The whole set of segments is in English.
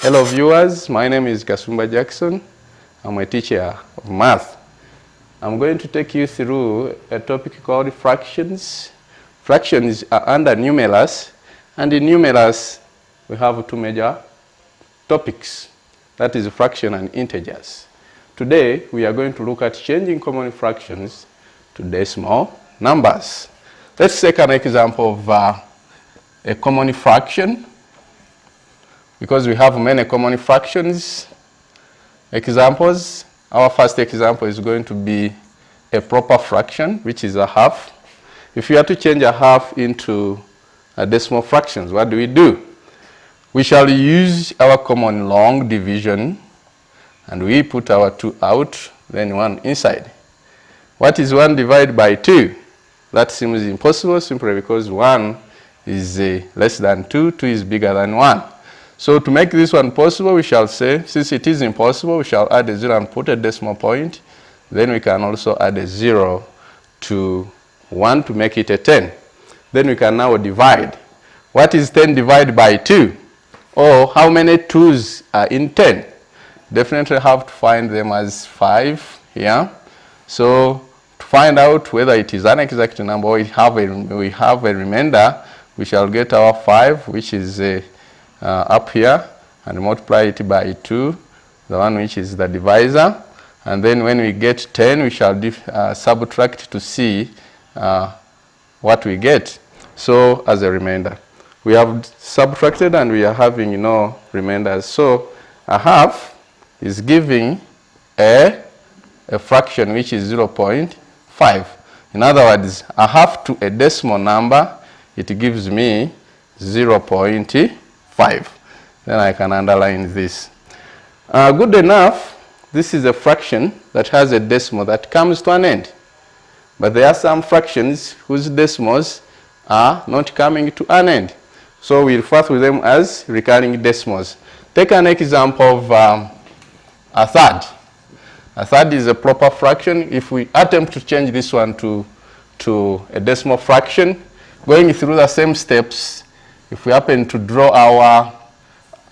Hello viewers, my name is Kasumba Jackson. I'm a teacher of math. I'm going to take you through a topic called fractions. Fractions are under numerals, and in numerals we have two major topics, that is fraction and integers. Today we are going to look at changing common fractions to decimal numbers. Let's take an example of a common fraction, because we have many common fractions. Examples, our first example is going to be a proper fraction, which is a half. If we are to change a half into a decimal fractions, what do? We shall use our common long division, and we put our 2 out, then 1 inside. What is 1 divided by 2? That seems impossible simply because 1 is less than 2, 2 is bigger than 1. So to make this one possible, we shall say, since it is impossible, we shall add a 0 and put a decimal point. Then we can also add a 0 to 1 to make it a 10. Then we can now divide. What is 10 divided by 2? Or how many 2's are in 10? Definitely have to find them as 5 here. So to find out whether it is an exact number or we have a remainder, we shall get our 5, which is up here, and multiply it by 2, the one which is the divisor. And then when we get 10, we shall subtract to see what we get. So as a remainder, we have subtracted and we are having no remainders. So a half is giving a fraction which is 0.5. In other words, a half to a decimal number, it gives me 0.5. Then I can underline this. Good enough, this is a fraction that has a decimal that comes to an end. But there are some fractions whose decimals are not coming to an end. So we refer to them as recurring decimals. Take an example of a third. A third is a proper fraction. If we attempt to change this one to a decimal fraction, going through the same steps, if we happen to draw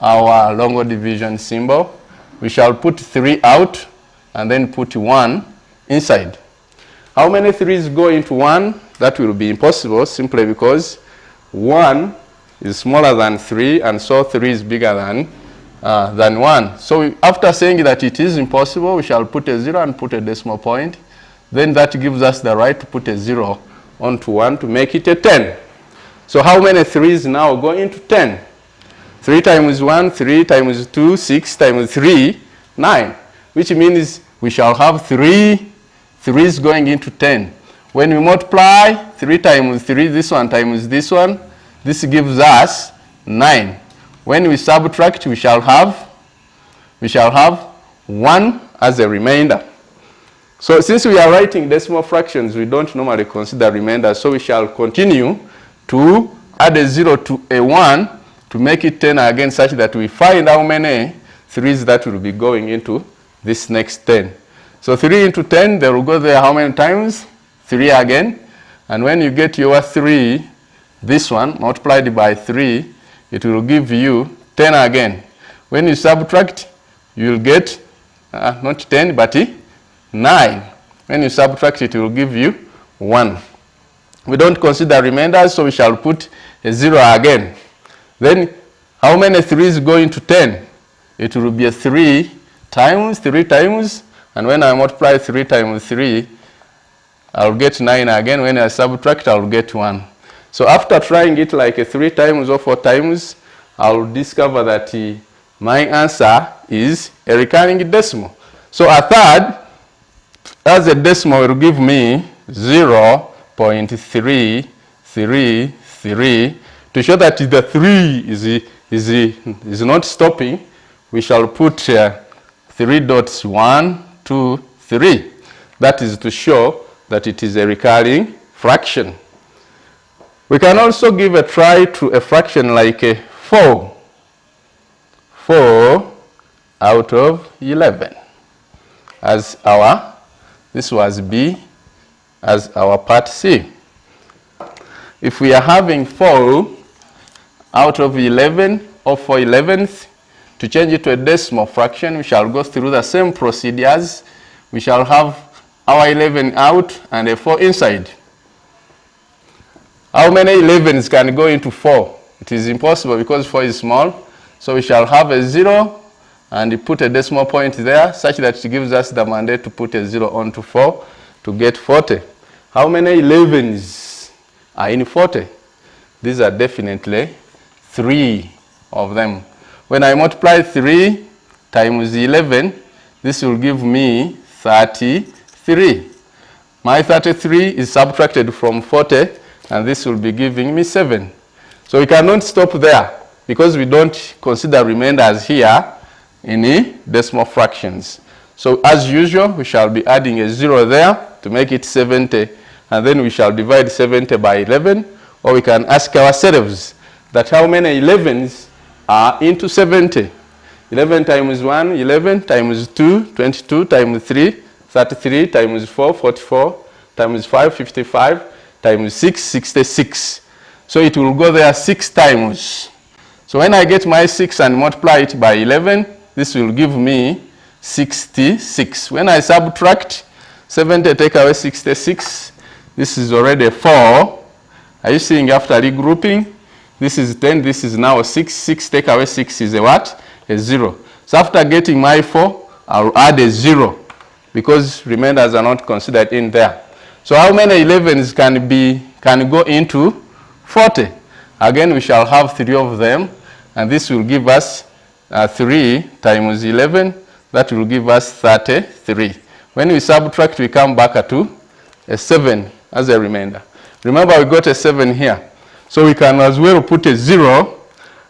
our longer division symbol, we shall put 3 out and then put 1 inside. How many 3's go into 1? That will be impossible simply because 1 is smaller than 3, and so 3 is bigger than 1. So after saying that it is impossible, we shall put a 0 and put a decimal point. Then that gives us the right to put a 0 onto 1 to make it a 10. So how many 3's now go into 10? 3 times 1, 3 times 2, 6 times 3, 9. Which means we shall have 3 3's going into 10. When we multiply 3 times 3, this one times this one, this gives us 9. When we subtract, we shall have 1 as a remainder. So since we are writing decimal fractions, we don't normally consider remainder, so we shall continue to add a 0 to a 1 to make it 10 again, such that we find how many 3's that will be going into this next 10. So 3 into 10, they will go there how many times? 3 again. And when you get your 3, this one, multiplied by 3, it will give you 10 again. When you subtract, you will get, not 10, but 9. When you subtract, it will give you 1. We don't consider remainders, so we shall put a 0 again. Then how many 3's go into 10? It will be a 3 times, and when I multiply 3 times 3, I'll get 9 again. When I subtract, I'll get 1. So after trying it like a 3 times or 4 times, I'll discover that my answer is a recurring decimal. So a third as a decimal will give me 0.333. To show that the 3 is not stopping, we shall put 3 dots, 1, 2, 3. That is to show that it is a recurring fraction. We can also give a try to a fraction like a 4. 4 out of 11 as our, this was B, as our part C. If we are having 4 out of 11 or 4 11ths, To change it to a decimal fraction, we shall go through the same procedures. We shall have our 11 out and a 4 inside. How many 11s can go into 4? It is impossible because 4 is small. So we shall have a 0 and put a decimal point there such that it gives us the mandate to put a 0 onto 4 to get 40. How many 11s are in 40? These are definitely 3 of them. When I multiply 3 times 11, this will give me 33. My 33 is subtracted from 40, and this will be giving me 7. So we cannot stop there because we don't consider remainders here in the decimal fractions. So as usual, we shall be adding a 0 there to make it 70, and then we shall divide 70 by 11, or we can ask ourselves that how many 11s are into 70. 11 times 1, 11 times 2, 22 times 3, 33 times 4, 44 times 5, 55 times 6, 66. So it will go there 6 times. So when I get my 6 and multiply it by 11, this will give me 66. When I subtract 70, take away 66, this is already 4. Are you seeing after regrouping? This is 10, this is now 6. 6 take away 6 is a what? A 0. So after getting my 4, I'll add a 0 because remainders are not considered in there. So how many 11s can go into 40? Again, we shall have 3 of them, and this will give us 3 times 11. That will give us 33. When we subtract, we come back to a 7 as a remainder. Remember, we got a 7 here. So we can as well put a 0,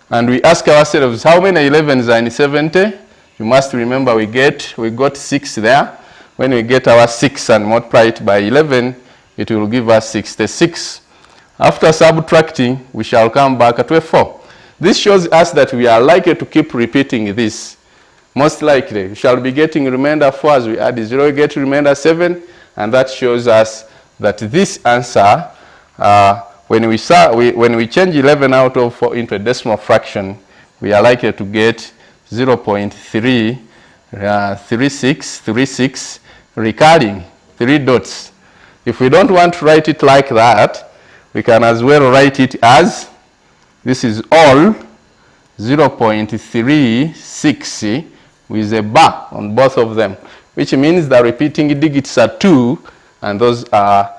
and we ask ourselves, how many 11s are in 70? You must remember we got 6 there. When we get our 6 and multiply it by 11, it will give us 66. After subtracting, we shall come back to a 4. This shows us that we are likely to keep repeating this. Most likely, we shall be getting remainder 4 as we add 0, we get remainder 7, and that shows us that this answer, when we change 11 out of 4 into a decimal fraction, we are likely to get 0.3636 recurring, 3 dots. If we don't want to write it like that, we can as well write it as, this is all 0.36 with a bar on both of them, which means the repeating digits are 2, and those are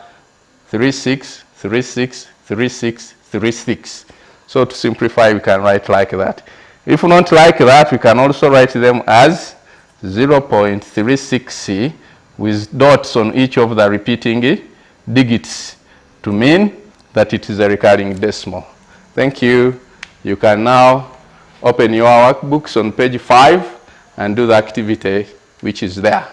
36, 36, 36, 36. So to simplify, we can write like that. If not like that, we can also write them as 0.36 with dots on each of the repeating digits to mean that it is a recurring decimal. Thank you. You can now open your workbooks on page 5 and do the activity which is there.